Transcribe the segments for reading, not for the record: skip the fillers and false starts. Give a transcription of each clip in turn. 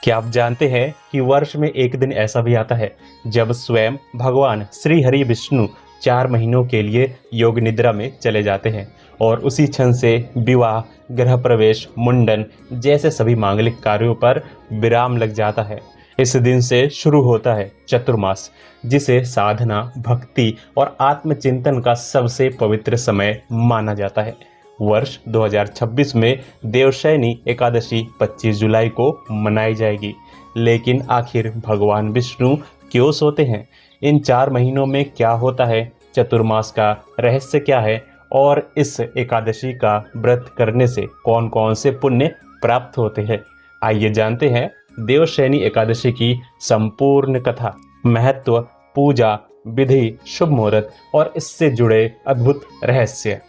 क्या आप जानते हैं कि वर्ष में एक दिन ऐसा भी आता है जब स्वयं भगवान श्री हरि विष्णु 4 महीनों के लिए योग निद्रा में चले जाते हैं और उसी क्षण से विवाह, गृह प्रवेश, मुंडन जैसे सभी मांगलिक कार्यों पर विराम लग जाता है। इस दिन से शुरू होता है चतुर्मास, जिसे साधना, भक्ति और आत्मचिंतन का सबसे पवित्र समय माना जाता है। वर्ष 2026 में देवशयनी एकादशी 25 जुलाई को मनाई जाएगी। लेकिन आखिर भगवान विष्णु क्यों सोते हैं? इन 4 महीनों में क्या होता है? चतुर्मास का रहस्य क्या है? और इस एकादशी का व्रत करने से कौन कौन से पुण्य प्राप्त होते हैं? आइए जानते हैं देवशयनी एकादशी की संपूर्ण कथा, महत्व, पूजा विधि, शुभ मुहूर्त और इससे जुड़े अद्भुत रहस्य।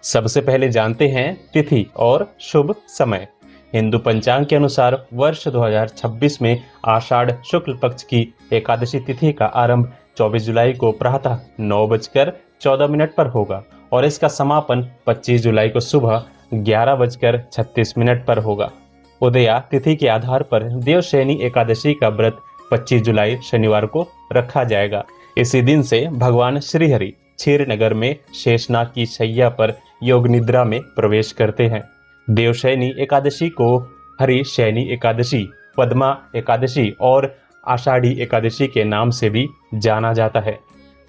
सबसे पहले जानते हैं तिथि और शुभ समय। हिंदू पंचांग के अनुसार वर्ष 2026 में आषाढ़ शुक्ल पक्ष की एकादशी तिथि का आरंभ 24 जुलाई को प्रातः 9:14 पर होगा और इसका समापन 25 जुलाई को सुबह 11:36 पर होगा। उदया तिथि के आधार पर देवशयनी एकादशी का व्रत 25 जुलाई शनिवार को रखा जाएगा। इसी दिन से भगवान श्रीहरि क्षीरनगर में शेषनाग की शैया पर योग निद्रा में प्रवेश करते हैं। देवशयनी एकादशी को हरि शयनी एकादशी, पद्मा एकादशी और आषाढ़ी एकादशी के नाम से भी जाना जाता है।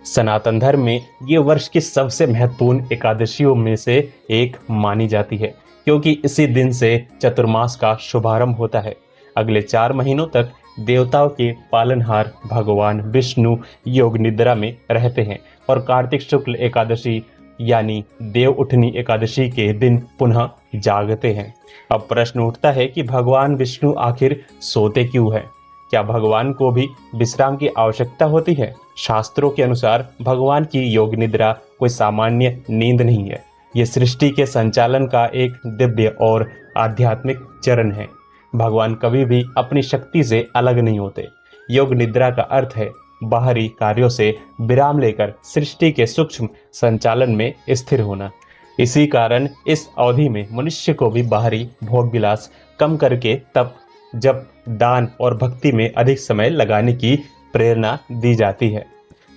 सनातन धर्म में ये वर्ष की सबसे महत्वपूर्ण एकादशियों में से एक मानी जाती है, क्योंकि इसी दिन से चतुर्मास का शुभारंभ होता है। अगले 4 महीनों तक देवताओं के पालनहार भगवान विष्णु योग निद्रा में रहते हैं और कार्तिक शुक्ल एकादशी यानी देव उठनी एकादशी के दिन पुनः जागते हैं। अब प्रश्न उठता है कि भगवान विष्णु आखिर सोते क्यों हैं? क्या भगवान को भी विश्राम की आवश्यकता होती है? शास्त्रों के अनुसार भगवान की योग निद्रा कोई सामान्य नींद नहीं है। ये सृष्टि के संचालन का एक दिव्य और आध्यात्मिक चरण है। भगवान कभी भी अपनी शक्ति से अलग नहीं होते। योग निद्रा का अर्थ है बाहरी कार्यों से विराम लेकर सृष्टि के सूक्ष्म संचालन में स्थिर होना। इसी कारण इस अवधि में मनुष्य को भी बाहरी भोग विलास कम करके तप, जप, दान और भक्ति में अधिक समय लगाने की प्रेरणा दी जाती है।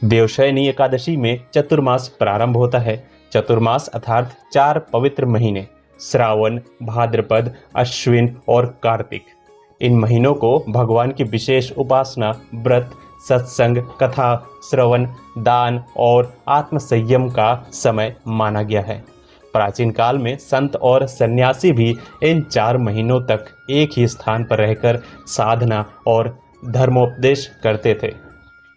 देवशयनी एकादशी में चतुर्मास प्रारंभ होता है। चतुर्मास अर्थात 4 पवित्र महीने श्रावण, भाद्रपद, अश्विन और कार्तिक। इन महीनों को भगवान की विशेष उपासना, व्रत, सत्संग, कथा श्रवण, दान और आत्मसंयम का समय माना गया है। प्राचीन काल में संत और सन्यासी भी इन 4 महीनों तक एक ही स्थान पर रहकर साधना और धर्मोपदेश करते थे।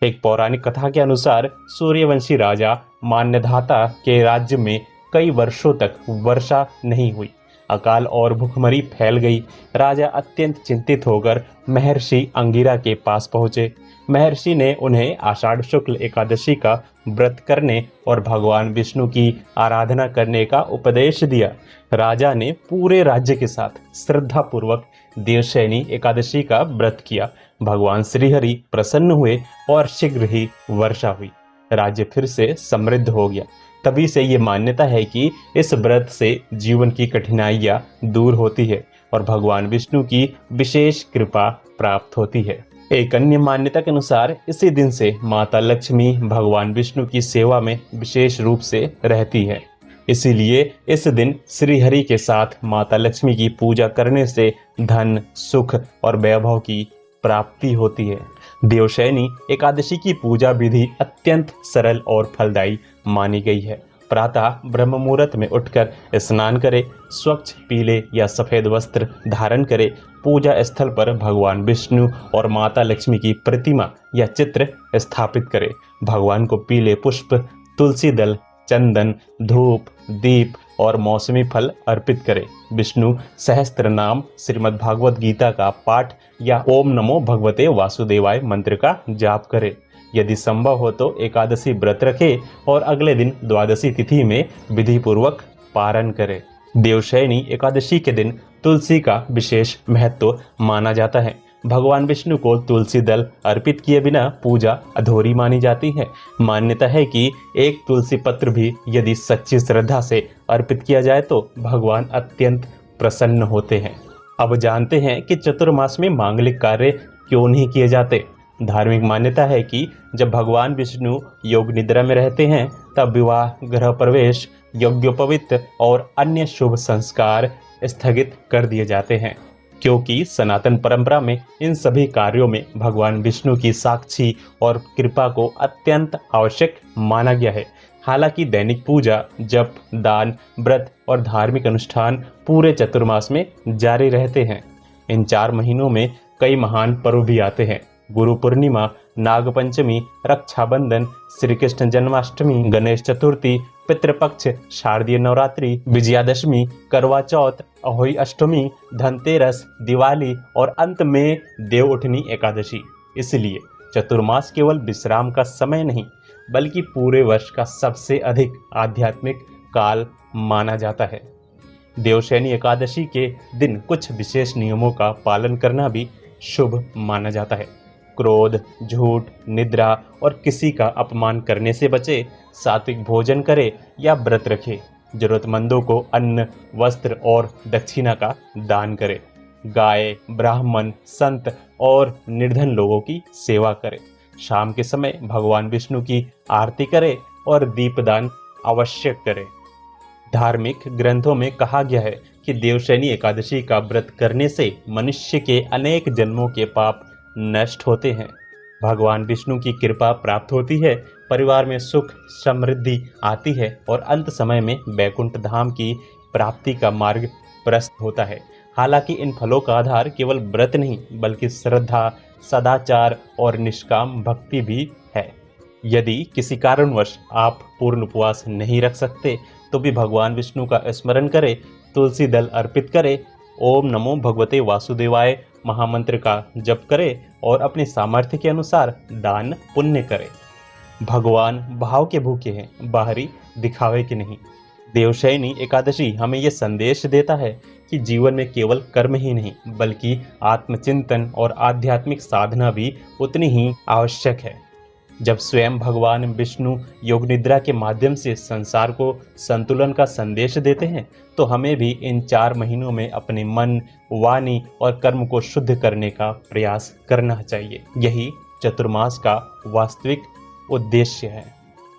एक पौराणिक कथा के अनुसार सूर्यवंशी राजा मान्यधाता के राज्य में कई वर्षों तक वर्षा नहीं हुई। अकाल और भूखमरी फैल गई। राजा अत्यंत चिंतित होकर महर्षि अंगिरा के पास पहुंचे। महर्षि ने उन्हें आषाढ़ शुक्ल एकादशी का व्रत करने और भगवान विष्णु की आराधना करने का उपदेश दिया। राजा ने पूरे राज्य के साथ श्रद्धापूर्वक देवशयनी एकादशी का व्रत किया। भगवान श्रीहरि प्रसन्न हुए और शीघ्र ही वर्षा हुई। राज्य फिर से समृद्ध हो गया। तभी से ये मान्यता है कि इस व्रत से जीवन की कठिनाइयाँ दूर होती है और भगवान विष्णु की विशेष कृपा प्राप्त होती है। एक अन्य मान्यता के अनुसार इसी दिन से माता लक्ष्मी भगवान विष्णु की सेवा में विशेष रूप से रहती है। इसीलिए इस दिन श्री हरि के साथ माता लक्ष्मी की पूजा करने से धन, सुख और वैभव की प्राप्ति होती है। देवशयनी एकादशी की पूजा विधि अत्यंत सरल और फलदायी मानी गई है। प्रातः ब्रह्म मुहूर्त में उठकर स्नान करें, स्वच्छ पीले या सफ़ेद वस्त्र धारण करें, पूजा स्थल पर भगवान विष्णु और माता लक्ष्मी की प्रतिमा या चित्र स्थापित करें, भगवान को पीले पुष्प, तुलसी दल, चंदन, धूप, दीप और मौसमी फल अर्पित करें। विष्णु सहस्त्र नाम, श्रीमद् भागवत गीता का पाठ या ओम नमो भगवते वासुदेवाय मंत्र का जाप करें। यदि संभव हो तो एकादशी व्रत रखें और अगले दिन द्वादशी तिथि में विधि पूर्वक पारण करें। देवशयनी एकादशी के दिन तुलसी का विशेष महत्व माना जाता है। भगवान विष्णु को तुलसी दल अर्पित किए बिना पूजा अधूरी मानी जाती है। मान्यता है कि एक तुलसी पत्र भी यदि सच्ची श्रद्धा से अर्पित किया जाए तो भगवान अत्यंत प्रसन्न होते हैं। अब जानते हैं कि चतुर्मास में मांगलिक कार्य क्यों नहीं किए जाते। धार्मिक मान्यता है कि जब भगवान विष्णु योग निद्रा में रहते हैं तब विवाह, गृह प्रवेश, यज्ञोपवीत और अन्य शुभ संस्कार स्थगित कर दिए जाते हैं, क्योंकि सनातन परंपरा में इन सभी कार्यों में भगवान विष्णु की साक्षी और कृपा को अत्यंत आवश्यक माना गया है। हालांकि दैनिक पूजा, जप, दान, व्रत और धार्मिक अनुष्ठान पूरे चतुर्मास में जारी रहते हैं। इन 4 महीनों में कई महान पर्व भी आते हैं। गुरु पूर्णिमा, नागपंचमी, रक्षाबंधन, श्री कृष्ण जन्माष्टमी, गणेश चतुर्थी, पितृपक्ष, शारदीय नवरात्रि, विजयादशमी, करवा चौथ, अहोई अष्टमी, धनतेरस, दिवाली और अंत में देवउठनी एकादशी। इसलिए चतुर्मास केवल विश्राम का समय नहीं, बल्कि पूरे वर्ष का सबसे अधिक आध्यात्मिक काल माना जाता है। देवशयनी एकादशी के दिन कुछ विशेष नियमों का पालन करना भी शुभ माना जाता है। क्रोध, झूठ, निद्रा और किसी का अपमान करने से बचे। सात्विक भोजन करे या व्रत रखे। जरूरतमंदों को अन्न, वस्त्र और दक्षिणा का दान करे। गाय, ब्राह्मण, संत और निर्धन लोगों की सेवा करे। शाम के समय भगवान विष्णु की आरती करे और दीपदान अवश्य करे। धार्मिक ग्रंथों में कहा गया है कि देवशयनी एकादशी का व्रत करने से मनुष्य के अनेक जन्मों के पाप नष्ट होते हैं, भगवान विष्णु की कृपा प्राप्त होती है, परिवार में सुख समृद्धि आती है और अंत समय में वैकुंठ धाम की प्राप्ति का मार्ग प्रशस्त होता है। हालांकि इन फलों का आधार केवल व्रत नहीं, बल्कि श्रद्धा, सदाचार और निष्काम भक्ति भी है। यदि किसी कारणवश आप पूर्ण उपवास नहीं रख सकते तो भी भगवान विष्णु का स्मरण करें, तुलसी दल अर्पित करें, ओम नमो भगवते वासुदेवाय महामंत्र का जप करें और अपने सामर्थ्य के अनुसार दान पुण्य करें। भगवान भाव के भूखे हैं, बाहरी दिखावे के नहीं। देवशयनी एकादशी हमें यह संदेश देता है कि जीवन में केवल कर्म ही नहीं, बल्कि आत्मचिंतन और आध्यात्मिक साधना भी उतनी ही आवश्यक है। जब स्वयं भगवान विष्णु योग निद्रा के माध्यम से संसार को संतुलन का संदेश देते हैं, तो हमें भी इन 4 महीनों में अपने मन, वाणी और कर्म को शुद्ध करने का प्रयास करना चाहिए। यही चतुर्मास का वास्तविक उद्देश्य है।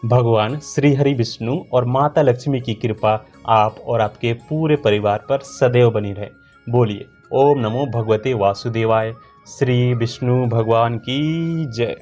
भगवान श्री हरि विष्णु और माता लक्ष्मी की कृपा आप और आपके पूरे परिवार पर सदैव बनी रहे। बोलिए ओम नमो भगवते वासुदेवाय। श्री विष्णु भगवान की जय।